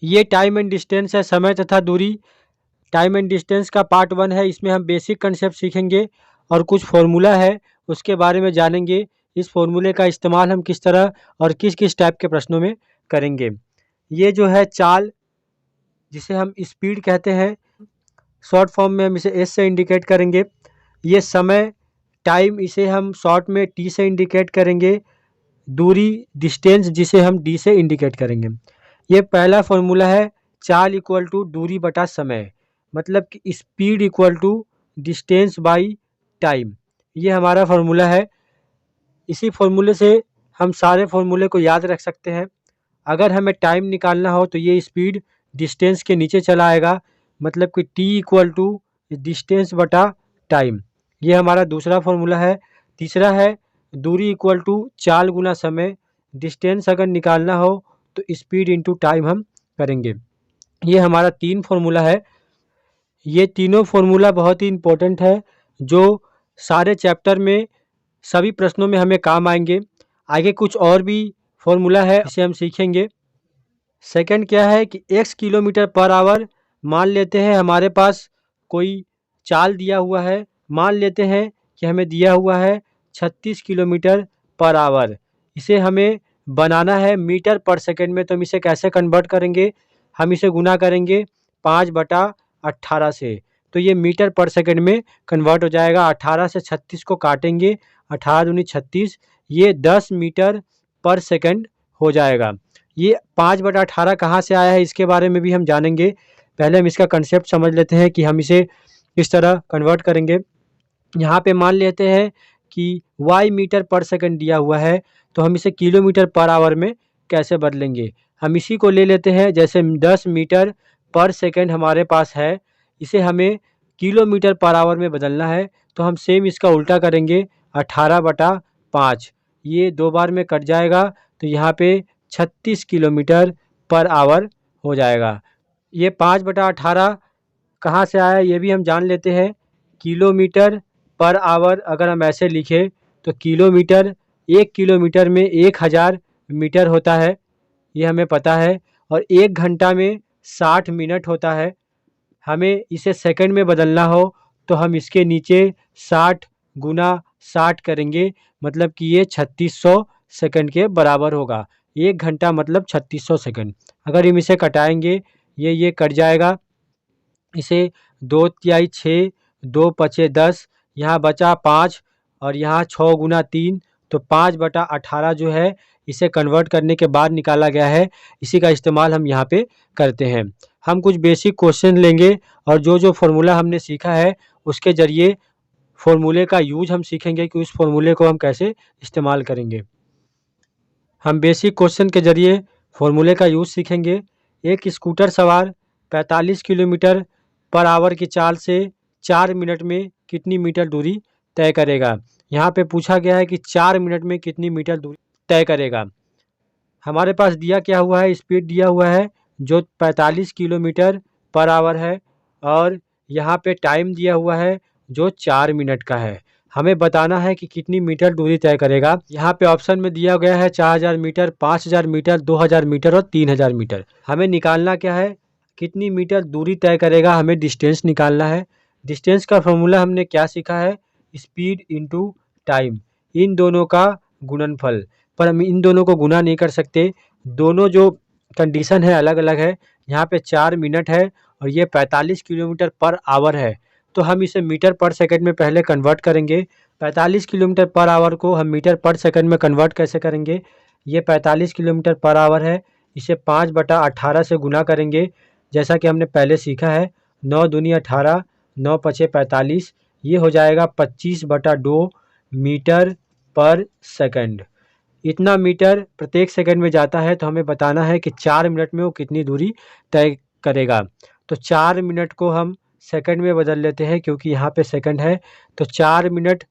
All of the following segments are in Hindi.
ये टाइम एंड डिस्टेंस है, समय तथा दूरी। टाइम एंड डिस्टेंस का पार्ट 1 है, इसमें हम बेसिक कंसेप्ट सीखेंगे और कुछ फार्मूला है उसके बारे में जानेंगे। इस फार्मूले का इस्तेमाल हम किस तरह और किस किस टाइप के प्रश्नों में करेंगे। ये जो है चाल, जिसे हम स्पीड कहते हैं, शॉर्ट फॉर्म में हम इसे एस से इंडिकेट करेंगे। ये समय, टाइम, इसे हम शॉर्ट में टी से इंडिकेट करेंगे। दूरी, डिस्टेंस, जिसे हम डी से इंडिकेट करेंगे। ये पहला फॉर्मूला है, चाल इक्वल टू दूरी बटा समय, मतलब कि speed equal to distance by time. ये हमारा फॉर्मूला है। इसी फॉर्मूले से हम सारे फॉर्मूले को याद रख सकते हैं। अगर हमें टाइम निकालना हो तो ये स्पीड डिस्टेंस के नीचे चला आएगा, मतलब कि टी इक्वल टू डिस्टेंस बटा टाइम। ये हमारा दूसरा फॉर्मूला है। तीसरा है, दूरी इक्वल टू चाल गुना समय। डिस्टेंस अगर निकालना हो तो स्पीड इंटू टाइम हम करेंगे। ये हमारा 3 फार्मूला है। ये तीनों फार्मूला बहुत ही इम्पोर्टेंट है, जो सारे चैप्टर में सभी प्रश्नों में हमें काम आएंगे। आगे कुछ और भी फार्मूला है, इसे हम सीखेंगे। सेकंड क्या है कि x किलोमीटर पर आवर, मान लेते हैं हमारे पास कोई चाल दिया हुआ है। मान लेते हैं कि हमें दिया हुआ है 36 किलोमीटर पर आवर। इसे हमें बनाना है मीटर पर सेकंड में, तो हम इसे कैसे कन्वर्ट करेंगे? हम इसे गुना करेंगे 5/18 से, तो ये मीटर पर सेकंड में कन्वर्ट हो जाएगा। 18 से 36 को काटेंगे, 18 दूनी 36, ये 10 मीटर पर सेकंड हो जाएगा। ये 5/18 कहाँ से आया है, इसके बारे में भी हम जानेंगे। पहले हम इसका कंसेप्ट समझ लेते हैं कि हम इसे किस तरह कन्वर्ट करेंगे। यहाँ पे मान लेते हैं कि y मीटर पर सेकंड दिया हुआ है, तो हम इसे किलोमीटर पर आवर में कैसे बदलेंगे। हम इसी को ले लेते हैं, जैसे 10 मीटर पर सेकंड हमारे पास है, इसे हमें किलोमीटर पर आवर में बदलना है, तो हम सेम इसका उल्टा करेंगे, 18/5। ये 2 बार में कट जाएगा, तो यहाँ पे 36 किलोमीटर पर आवर हो जाएगा। ये 5/18 कहाँ से आया ये भी हम जान लेते हैं। किलोमीटर पर आवर अगर हम ऐसे लिखें तो किलोमीटर, 1 किलोमीटर में 1000 मीटर होता है, ये हमें पता है। और 1 घंटा में 60 मिनट होता है। हमें इसे सेकंड में बदलना हो तो हम इसके नीचे 60 गुना 60 करेंगे, मतलब कि ये 3600 सेकंड के बराबर होगा। 1 घंटा मतलब 3600 सेकंड। अगर हम इसे कटाएंगे, ये कट जाएगा। इसे 2 तिहाई 6, 2 पचे 10, यहाँ बचा 5 और यहाँ 6 गुना 3, तो 5/18 जो है इसे कन्वर्ट करने के बाद निकाला गया है। इसी का इस्तेमाल हम यहाँ पे करते हैं। हम कुछ बेसिक क्वेश्चन लेंगे और जो जो फार्मूला हमने सीखा है उसके ज़रिए फार्मूले का यूज हम सीखेंगे कि उस फार्मूले को हम कैसे इस्तेमाल करेंगे। हम बेसिक क्वेश्चन के ज़रिए फार्मूले का यूज़ सीखेंगे। एक स्कूटर सवार 45 किलोमीटर पर आवर की चाल से 4 मिनट में कितनी मीटर दूरी तय करेगा। यहाँ पे पूछा गया है कि 4 मिनट में कितनी मीटर दूरी तय करेगा। हमारे पास दिया क्या हुआ है, स्पीड दिया हुआ है जो 45 किलोमीटर पर आवर है, और यहाँ पे टाइम दिया हुआ है जो 4 मिनट का है। हमें बताना है कि कितनी मीटर दूरी तय करेगा। यहाँ पे ऑप्शन में दिया गया है 4000 मीटर, 5000 मीटर, 2000 मीटर और 3000 मीटर। हमें निकालना क्या है, कितनी मीटर दूरी तय करेगा, हमें डिस्टेंस निकालना है। डिस्टेंस का फॉर्मूला हमने क्या सीखा है, स्पीड इंटू टाइम, इन दोनों का गुणनफल। पर हम इन दोनों को गुना नहीं कर सकते, दोनों जो कंडीशन है अलग अलग है। यहाँ पे 4 मिनट है और ये 45 किलोमीटर पर आवर है, तो हम इसे मीटर पर सेकंड में पहले कन्वर्ट करेंगे। 45 किलोमीटर पर आवर को हम मीटर पर सेकंड में कन्वर्ट कैसे करेंगे, ये 45 किलोमीटर पर आवर है, इसे 5/18 से गुना करेंगे, जैसा कि हमने पहले सीखा है। 9 दूनी 18, 9 पचे 45, ये हो जाएगा 25/2 मीटर पर सेकंड। इतना मीटर प्रत्येक सेकंड में जाता है, तो हमें बताना है कि 4 मिनट में वो कितनी दूरी तय करेगा। तो 4 मिनट को हम सेकंड में बदल लेते हैं, क्योंकि यहाँ पे सेकंड है, तो 4 मिनट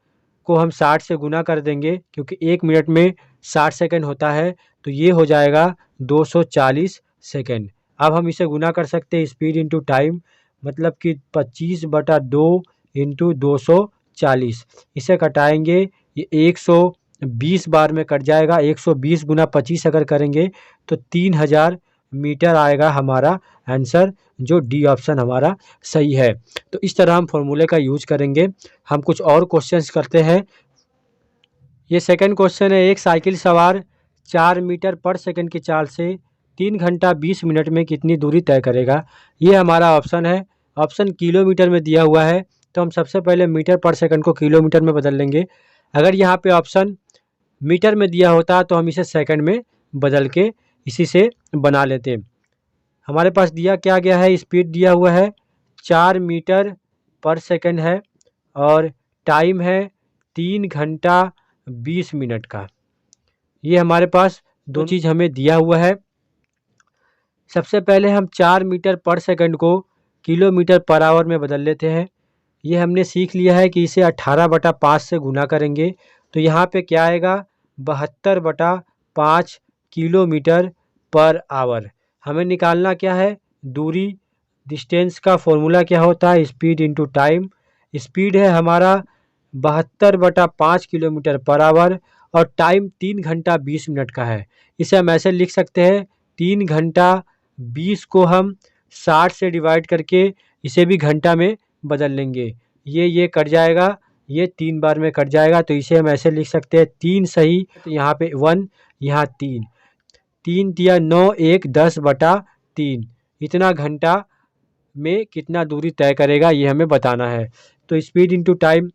को हम 60 से गुना कर देंगे, क्योंकि 1 मिनट में 60 सेकंड होता है, तो ये हो जाएगा 240 सेकंड। अब हम इसे गुना कर सकते हैं स्पीड इंटू टाइम, मतलब कि 25/2 इंटू 240। इसे घटाएंगे, ये 120 बार में कट जाएगा। 120 गुना 25 अगर करेंगे तो 3000 मीटर आएगा हमारा आंसर, जो डी ऑप्शन हमारा सही है। तो इस तरह हम फॉर्मूले का यूज करेंगे। हम कुछ और क्वेश्चंस करते हैं। ये सेकंड क्वेश्चन है, एक साइकिल सवार 4 मीटर पर सेकंड की चाल से 3 घंटा 20 मिनट में कितनी दूरी तय करेगा। ये हमारा ऑप्शन है। ऑप्शन किलोमीटर में दिया हुआ है, तो हम सबसे पहले मीटर पर सेकंड को किलोमीटर में बदल लेंगे। अगर यहाँ पे ऑप्शन मीटर में दिया होता तो हम इसे सेकंड में बदल के इसी से बना लेते। हमारे पास दिया क्या गया है, स्पीड दिया हुआ है 4 मीटर पर सेकंड है और टाइम है 3 घंटा 20 मिनट का। ये हमारे पास दो चीज़ हमें दिया हुआ है। सबसे पहले हम 4 मीटर पर सेकंड को किलोमीटर पर आवर में बदल लेते हैं। ये हमने सीख लिया है कि इसे 18/5 से गुना करेंगे, तो यहाँ पे क्या आएगा 72/5 किलोमीटर पर आवर। हमें निकालना क्या है, दूरी। डिस्टेंस का फॉर्मूला क्या होता है, स्पीड इंटू टाइम। स्पीड है हमारा 72/5 किलोमीटर पर आवर और टाइम 3 घंटा 20 मिनट का है। इसे हम ऐसे लिख सकते हैं, 3 घंटा 20 को हम 60 से डिवाइड करके इसे भी घंटा में बदल लेंगे। ये कट जाएगा, ये 3 बार में कट जाएगा, तो इसे हम ऐसे लिख सकते हैं 3 सही, तो यहाँ पे 1, यहाँ 3, 3 तिया 9, 1 10/3। इतना घंटा में कितना दूरी तय करेगा ये हमें बताना है। तो स्पीड इंटू टाइम,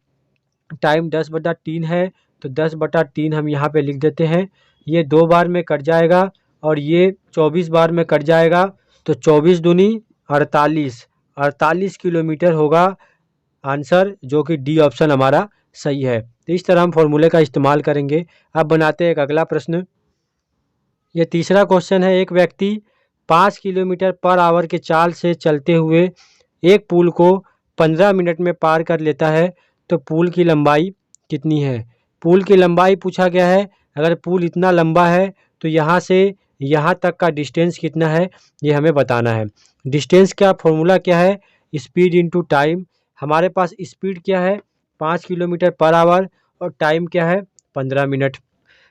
टाइम 10/3 है, तो 10/3 हम यहाँ पे लिख देते हैं। ये 2 बार में कट जाएगा और ये 24 बार में कट जाएगा, तो 24 दूनी 48, 48 किलोमीटर होगा आंसर, जो कि डी ऑप्शन हमारा सही है। तो इस तरह हम फॉर्मूले का इस्तेमाल करेंगे। अब बनाते हैं एक अगला प्रश्न। ये तीसरा क्वेश्चन है, एक व्यक्ति 5 किलोमीटर पर आवर के चाल से चलते हुए एक पुल को 15 मिनट में पार कर लेता है, तो पुल की लंबाई कितनी है। पुल की लंबाई पूछा गया है। अगर पुल इतना लंबा है तो यहाँ से यहाँ तक का डिस्टेंस कितना है, ये हमें बताना है। डिस्टेंस का फॉर्मूला क्या है, स्पीड इंटू टाइम। हमारे पास स्पीड क्या है 5 किलोमीटर पर आवर और टाइम क्या है 15 मिनट।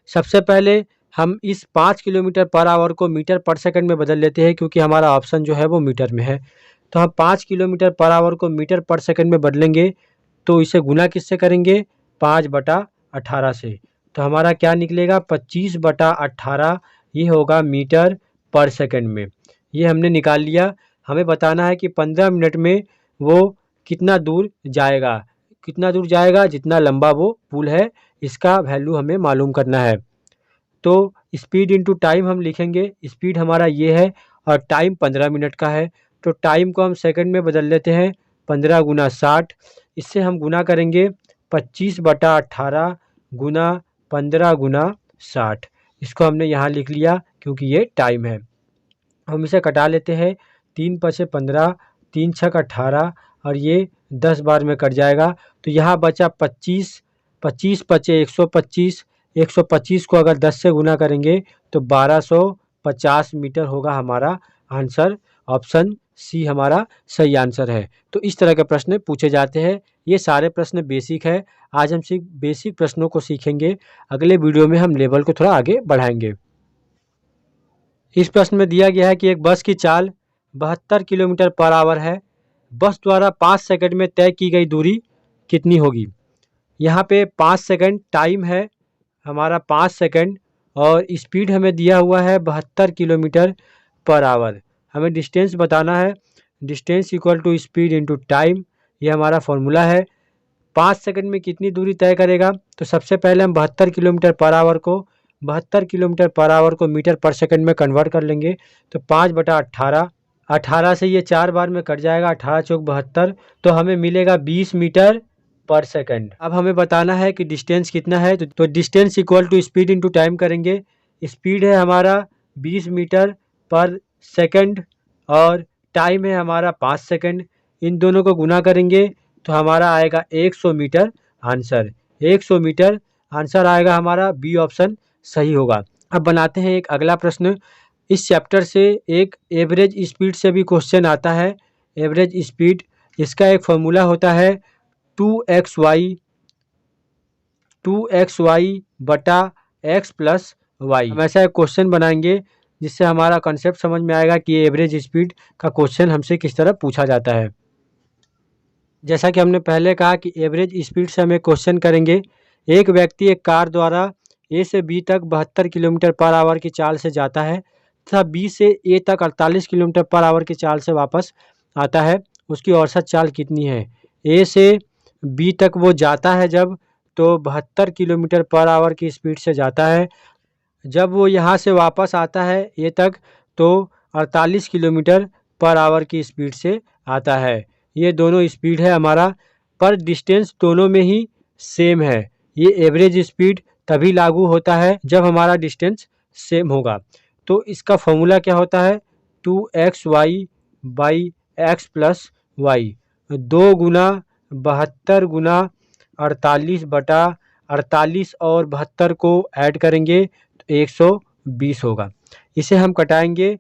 सबसे पहले हम इस 5 किलोमीटर पर आवर को मीटर पर सेकंड में बदल लेते हैं, क्योंकि हमारा ऑप्शन जो है वो मीटर में है। तो हम 5 किलोमीटर पर आवर को मीटर पर सेकंड में बदलेंगे, तो इसे गुना किससे करेंगे, 5/18 से। तो हमारा क्या निकलेगा 25/18, ये होगा मीटर पर सेकंड में। ये हमने निकाल लिया। हमें बताना है कि 15 मिनट में वो कितना दूर जाएगा। कितना दूर जाएगा, जितना लंबा वो पुल है, इसका वैल्यू हमें मालूम करना है। तो स्पीड इंटू टाइम हम लिखेंगे। स्पीड हमारा ये है और टाइम 15 मिनट का है, तो टाइम को हम सेकंड में बदल लेते हैं, 15 गुना 60। इससे हम गुना करेंगे 25/18 गुना 15 गुना 60। इसको हमने यहाँ लिख लिया क्योंकि ये टाइम है। हम इसे कटा लेते हैं, 3 पचे 15, 3 छक 18 और ये 10 बार में कट जाएगा, तो यहाँ बचा 25, 25 पचे 125, 125 को अगर 10 से गुना करेंगे तो 1250 मीटर होगा हमारा आंसर। ऑप्शन सी हमारा सही आंसर है। तो इस तरह के प्रश्न पूछे जाते हैं। ये सारे प्रश्न बेसिक है। आज हम सिर्फ बेसिक प्रश्नों को सीखेंगे। अगले वीडियो में हम लेवल को थोड़ा आगे बढ़ाएंगे। इस प्रश्न में दिया गया है कि एक बस की चाल 72 किलोमीटर पर आवर है। बस द्वारा 5 सेकंड में तय की गई दूरी कितनी होगी। यहाँ पे 5 सेकंड टाइम है हमारा, 5 सेकंड, और स्पीड हमें दिया हुआ है 72 किलोमीटर पर आवर। हमें डिस्टेंस बताना है। Distance equal to speed into time, ये हमारा फॉर्मूला है। 5 सेकंड में कितनी दूरी तय करेगा, तो सबसे पहले हम 72 किलोमीटर पर आवर को 72 किलोमीटर पर आवर को मीटर पर सेकंड में कन्वर्ट कर लेंगे, तो 5/18, 18 से ये 4 बार में कट जाएगा, 18 चौक 72, तो हमें मिलेगा 20 मीटर पर सेकंड। अब हमें बताना है कि डिस्टेंस कितना है, तो distance equal to speed into time करेंगे। स्पीड है हमारा 20 मीटर पर सेकंड और टाइम है हमारा 5 सेकंड। इन दोनों को गुना करेंगे तो हमारा आएगा 100 मीटर आंसर। 100 मीटर आंसर आएगा हमारा, बी ऑप्शन सही होगा। अब बनाते हैं एक अगला प्रश्न। इस चैप्टर से एक एवरेज स्पीड से भी क्वेश्चन आता है। एवरेज स्पीड, इसका एक फॉर्मूला होता है 2xy बटा x प्लस वाई। हम ऐसा एक क्वेश्चन बनाएंगे जिससे हमारा कंसेप्ट समझ में आएगा कि एवरेज स्पीड का क्वेश्चन हमसे किस तरह पूछा जाता है। जैसा कि हमने पहले कहा कि एवरेज स्पीड से हमें क्वेश्चन करेंगे, एक व्यक्ति एक कार द्वारा ए से बी तक 72 किलोमीटर पर आवर की चाल से जाता है तथा बी से ए तक 48 किलोमीटर पर आवर की चाल से वापस आता है, उसकी औसत चाल कितनी है? ए से बी तक वो जाता है जब, तो 72 किलोमीटर पर आवर की स्पीड से जाता है। जब वो यहाँ से वापस आता है ए तक, तो 48 किलोमीटर पर आवर की स्पीड से आता है। ये दोनों स्पीड है हमारा, पर डिस्टेंस दोनों में ही सेम है। ये एवरेज स्पीड तभी लागू होता है जब हमारा डिस्टेंस सेम होगा। तो इसका फॉर्मूला क्या होता है? 2xy by x plus y, 2 गुना 72 गुना 48 बटा 48 और 72 को ऐड करेंगे तो 120 होगा। इसे हम कटाएंगे,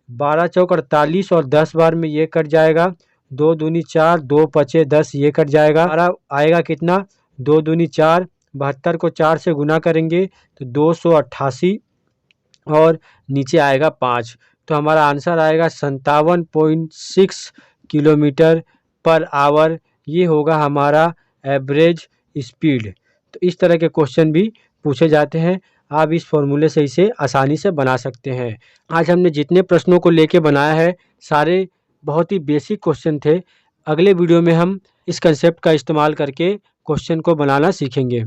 12 चौक 48 और 10 बार में ये कट जाएगा, 2 दूनी 4, 2 पचे 10, ये कट जाएगा। हमारा आएगा कितना? 2 दूनी 4, 72 को 4 से गुना करेंगे तो 288 और नीचे आएगा 5। तो हमारा आंसर आएगा 57.6 किलोमीटर पर आवर। ये होगा हमारा एवरेज स्पीड। तो इस तरह के क्वेश्चन भी पूछे जाते हैं। आप इस फॉर्मूले से इसे आसानी से बना सकते हैं। आज हमने जितने प्रश्नों को लेके बनाया है सारे बहुत ही बेसिक क्वेश्चन थे। अगले वीडियो में हम इस कंसेप्ट का इस्तेमाल करके क्वेश्चन को बनाना सीखेंगे।